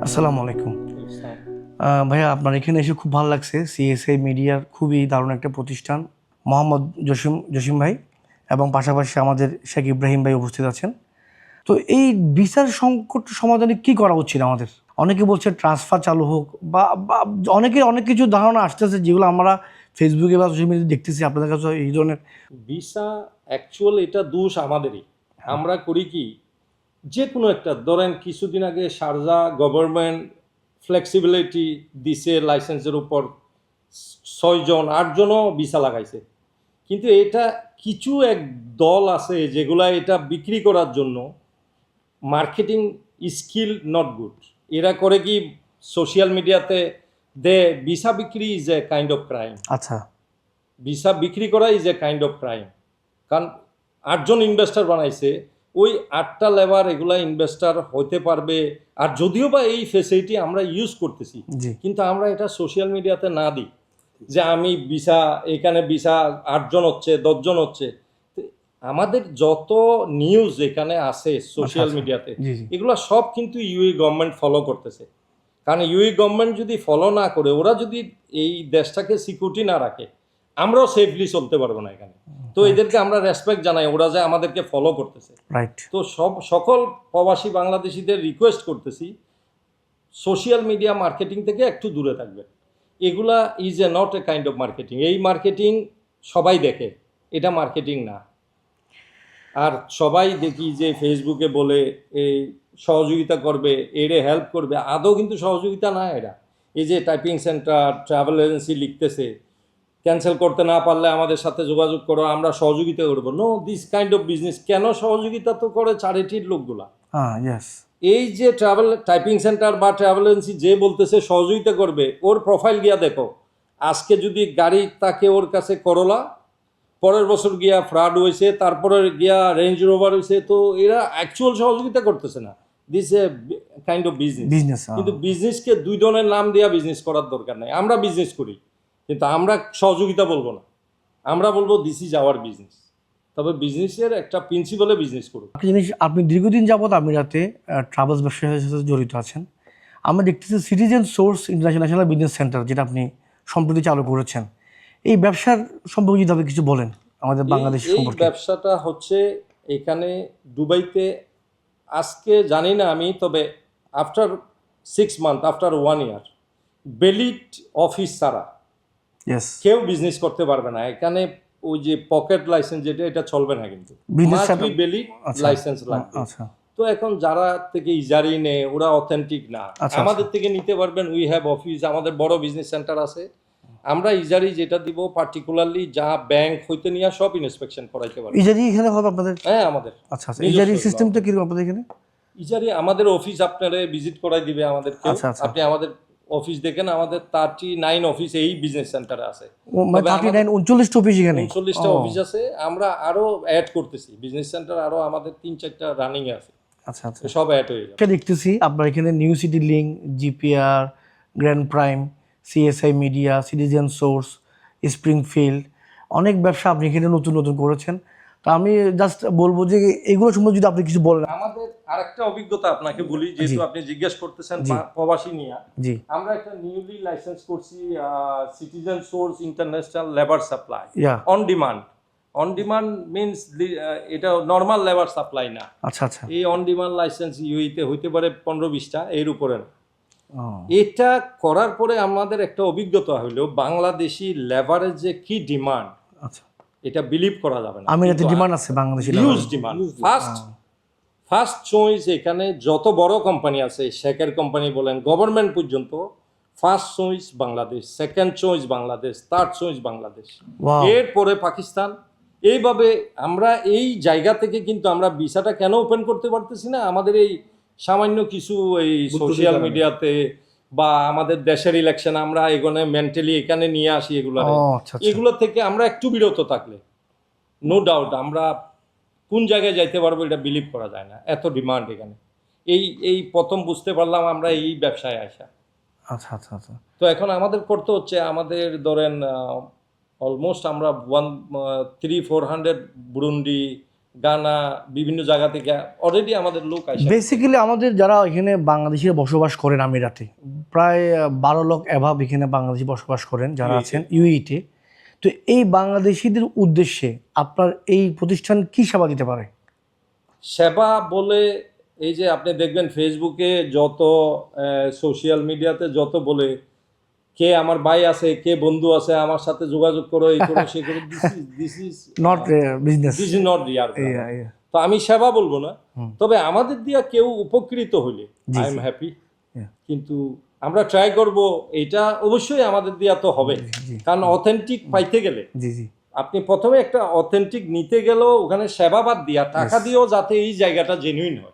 আসসালামু আলাইকুম। ভাইয়া আপনার এখানে এসে খুব ভালো লাগছে। সিএসআই মিডিয়ার খুবই দারুণ একটা প্রতিষ্ঠান। মোহাম্মদ জসিম ভাই এবং পাশাপাশি আমাদের শেখ ইব্রাহিম ভাই উপস্থিত আছেন। তো এই ভিসার সংকট সমাধানে কি করা উচিত আমাদের? অনেকে বলছে ট্রান্সফার চালু হোক বা অনেকে অনেক কিছু ধারণা আসতেছে যেগুলো আমরা ফেসবুকে বা সোশ্যাল মিডিয়াতে দেখতেছি। আপনাদের কাছে এই ধরনের ভিসা অ্যাকচুয়াল এটা দোষ আমাদেরই। আমরা করি কি, যে কোনো একটা ধরেন কিছুদিন আগে শারজা গভর্নমেন্ট ফ্লেক্সিবিলিটি দিছে লাইসেন্সের উপর 6 জন 8 জনও ভিসা লাগাইছে, কিন্তু এটা কিছু এক দল আছে যেগুলা এটা বিক্রি করার জন্য মার্কেটিং স্কিল নট গুড। এরা করে কি সোশ্যাল মিডিয়াতে দে ভিসা বিক্রি is a kind of crime. আচ্ছা, ভিসা বিক্রি করা is a kind of crime. কারণ 8 জন ইনভেস্টার বানাইছে, ওই 8টা লেবার এগুলা ইনভেস্টার হতে পারবে। আর যদিও বা এই ফেসিলিটি আমরা ইউজ করতেছি, কিন্তু আমরা এটা সোশ্যাল মিডিয়াতে না দিই যে আমি ভিসা এখানে ভিসা 8 জন হচ্ছে 10 জন হচ্ছে। আমাদের যত নিউজ এখানে আছে সোশ্যাল মিডিয়াতে এগুলো সব কিন্তু ইউএই গভর্নমেন্ট ফলো করতেছে। কারণ ইউএই গভর্নমেন্ট যদি ফলো না করে, ওরা যদি এই দেশটাকে সিকিউরিটি না রাখে, আমরাও সেফলি চলতে পারবো না এখানে। তো এদেরকে আমরা রেসপেক্ট জানাই, ওরা যে আমাদেরকে ফলো করতেছে। তো সকল প্রবাসী বাংলাদেশিদের রিকোয়েস্ট করতেছি, সোশ্যাল মিডিয়া মার্কেটিং থেকে একটু দূরে থাকবে। এগুলা is a not a kind of marketing. এই মার্কেটিং সবাই দেখে, এটা মার্কেটিং না। আর সবাই দেখি যে ফেসবুকে বলে এই সহযোগিতা করবে, এরে হেল্প করবে, আদৌ কিন্তু সহযোগিতা না এরা। এই যে টাইপিং সেন্টার, ট্রাভেল এজেন্সি লিখতেছে ক্যান্সেল করতে না পারলে আমাদের সাথে যোগাযোগ করো, আমরা সহযোগিতা করবো। No, this kind of business. কেন সহযোগিতা তো করে চ্যারিটির লোকগুলা। এই যে ট্রাভেল টাইপিং সেন্টার বা ট্রাভেল এজেন্সি যে বলতেছে সহযোগিতা করবে, ওর প্রোফাইল গিয়া দেখো। আজকে যদি গাড়ি তাকে ওর কাছে করোলা, পরের বছর গিয়া ফ্রাড হয়েছে, তারপরে গিয়া রেঞ্জ রোভার হয়েছে, তো এরা অ্যাকচুয়াল সহযোগিতা করতেছে না। This a kind of business. কিন্তু বিজনেসকে দুই ধরনের নাম দেওয়া বিজনেস করার দরকার নাই। আমরা বিজনেস করি, কিন্তু আমরা সহযোগিতা বলবো না, আমরা বলবো দিস ইজ আওয়ার বিজনেস। তবে বিজনেসের একটা প্রিন্সিপালে বিজনেস করুন। আপনি দীর্ঘদিন যাবত আমিরাতে ট্রাভেলস ব্যবসার সাথে জড়িত আছেন। আমরা দেখতেছি citizen source international business centre, যেটা আপনি সম্প্রতি চালু করেছেন, এই ব্যবসার সম্পর্কে যদি আপনি কিছু বলেন আমাদের বাংলাদেশ সম্পর্কে। এই ব্যবসাটা হচ্ছে এখানে দুবাইতে, আজকে জানি না আমি, তবে আফটার 6 মান্থ, আফটার 1 ইয়ার, বেলিট অফিস ছাড়া কেউ বিজনেস করতে পারবে না এখানে। ওই যে পকেট লাইসেন্স যেটা, এটা চলবে না, কিন্তু বেলিট লাইসেন্স লাগবে। তো এখন যারা থেকে ইজারি নেয় ওরা অথেন্টিক না। আমাদের থেকে নিতে পারবেন, উই হ্যাভ অফিস, আমাদের বড় বিজনেস সেন্টার আছে। আমরা ইজারি যেটা দিব পার্টিকুলারলি যা ব্যাংক হইতে নিয়ে সব ইন্সপেকশন করাইতে পারবো। ইজারি এখানে হবে আপনাদের? হ্যাঁ, আমাদের। আচ্ছা, ইজারি সিস্টেমটা কি রকম আপনাদের এখানে? ইজারি আমাদের অফিস আপনারে ভিজিট করাই দিবে আমাদের কেউ। আপনি আমাদের অফিস দেখেন, আমাদের 39 অফিস এই বিজনেস সেন্টারে আছে। 39 অফিস, এখানে 39টা অফিস আছে। আমরা আরো অ্যাড করতেছি বিজনেস সেন্টার, আরো আমাদের 3-4টা রানিং এ আছে। আচ্ছা, সব অ্যাড হয়ে যাবে। দেখতেছি আপনার এখানে new city link, GPR, grand prime, CSI media, citizen source, Springfield, অনেক ব্যবসা আপনি এখানে নতুন নতুন করেছেন। তো আমি জাস্ট বলবো যে এগুলো সম্বন্ধে যদি আপনি কিছু বলেন। আমাদের আরেকটা অভিজ্ঞতা আপনাকে বলি, যেহেতু আপনি জিজ্ঞেস করতেছেন প্রবাসী নিয়ে। আমরা একটা নিউলি লাইসেন্স করছি citizen source international labour supply on demand. On demand means এটা নর্মাল লেবার সাপ্লাই না। আচ্ছা, এই অন ডিমান্ড লাইসেন্স ইউইতে হইতে পারে 15-20টা, এর উপরে না। এটা করার পরে আমাদের একটা অভিজ্ঞতা হলো বাংলাদেশি লেবারের যে কি ডিমান্ড, এটা বিলিভ করা যাবে না। আমিরাতে ডিমান্ড আছে, Bangladeshi huge demand. First choice এখানে যত বড় কোম্পানি আছে, শেখের কোম্পানি বলেন, গভর্নমেন্ট পর্যন্ত, first choice Bangladesh, second choice Bangladesh, third choice Bangladesh, এরপরে পাকিস্তান। এইভাবে আমরা এই জায়গা থেকে কিন্তু আমরা ভিসাটা কেন ওপেন করতে পারতেছি না, আমাদের এই সামান্য কিছু এই সোশ্যাল মিডিয়াতে বা আমাদের দেশের ইলেকশন আমরা এখানে মেন্টালি এখানে নিয়ে আসি, এগুলো থেকে আমরা একটু বিরত থাকলে নো ডাউট আমরা কোন জায়গায় যাইতে পারবো এটা বিলিভ করা যায় না। এত ডিমান্ড এখানে। এই প্রথম বুঝতে পারলাম আমরা এই ব্যবসায় আসা। আচ্ছা। তো এখন আমাদের করতে হচ্ছে, আমাদের ধরেন অলমোস্ট আমরা 300-400 বুরুন্ডি, গানা বিভিন্ন জায়গা থেকে অলরেডি আমাদের লোক আসে। বেসিক্যালি আমাদের যারা এখানে বাংলাদেশিরা বসবাস করেন আমিরাতে, প্রায় 12 লাখ অ্যাভাব এখানে বাংলাদেশি বসবাস করেন যারা UAE আছেন ইউইতে। তো এই বাংলাদেশিদের উদ্দেশ্যে আপনার এই প্রতিষ্ঠান কি সেবা দিতে পারে? সেবা বলে এই যে আপনি দেখবেন ফেসবুকে যত সোশ্যাল মিডিয়াতে যত বলে কে আমার ভাই আছে, কে বন্ধু আছে, আমার সাথে যোগাযোগ করো, এই করো সেই করো, this is not business. Not Real. তো আমি সেবা বলবো না, তবে আমাদের দিয়া কেউ উপকৃত হইলে জি, আই এম জি। হ্যাপি। Yeah. কিন্তু আমরা ট্রাই করব, এটা অবশ্যই আমাদের দিয়া তো হবে, জি। কারণ অথেন্টিক পাইতে গেলে জি জি আপনি প্রথমে একটা অথেন্টিক নিতে গেলেও ওখানে সেবা বাদ দিয়া টাকা দিয়েও যাতে এই জায়গাটা জেনুইন হয়।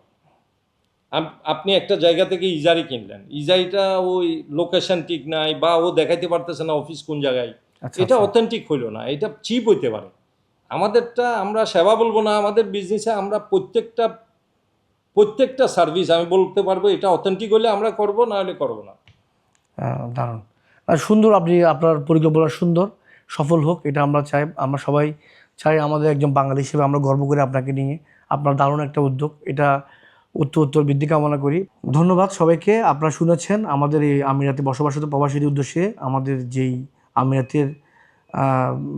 আপনি একটা জায়গা থেকে ইজারি কিনলেন, ইজারিটা ওই লোকেশন ঠিক নাই বা ও দেখাইতে পারতেছে না অফিস কোন জায়গায়, আচ্ছা, এটা আচ্ছা। অথেন্টিক হইল না, এটা চিপ হইতে পারে। আমাদেরটা আমরা সেবা বলবো না, আমাদের বিজনেসে আমরা প্রত্যেকটা সার্ভিস আমি বলতে পারবো এটা অথেন্টিক হলে আমরা করব, না হলে করবো না। দারুণ আর সুন্দর, আপনি আপনার পরিকল্পনা সুন্দর, সফল হোক এটা আমরা চাই। আমরা সবাই চাই আমাদের একজন বাঙালি হিসেবে আমরা গর্ব করি আপনাকে নিয়ে। আপনার দারুণ একটা উদ্যোগ, এটা উত্তর বৃদ্ধি কামনা করি। ধন্যবাদ সবাইকে। আপনারা শুনেছেন আমাদের এই আমিরাতে বসবাসরত প্রবাসীদের উদ্দেশ্যে আমাদের যেই আমিরাতের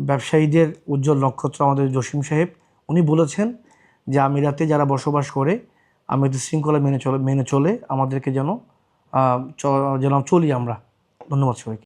ব্যবসায়ীদের উজ্জ্বল নক্ষত্র আমাদের জসিম সাহেব, উনি বলেছেন যে আমিরাতে যারা বসবাস করে আমিরাতের শৃঙ্খলা মেনে চলে আমাদেরকে যেন চলি আমরা। ধন্যবাদ সবাইকে।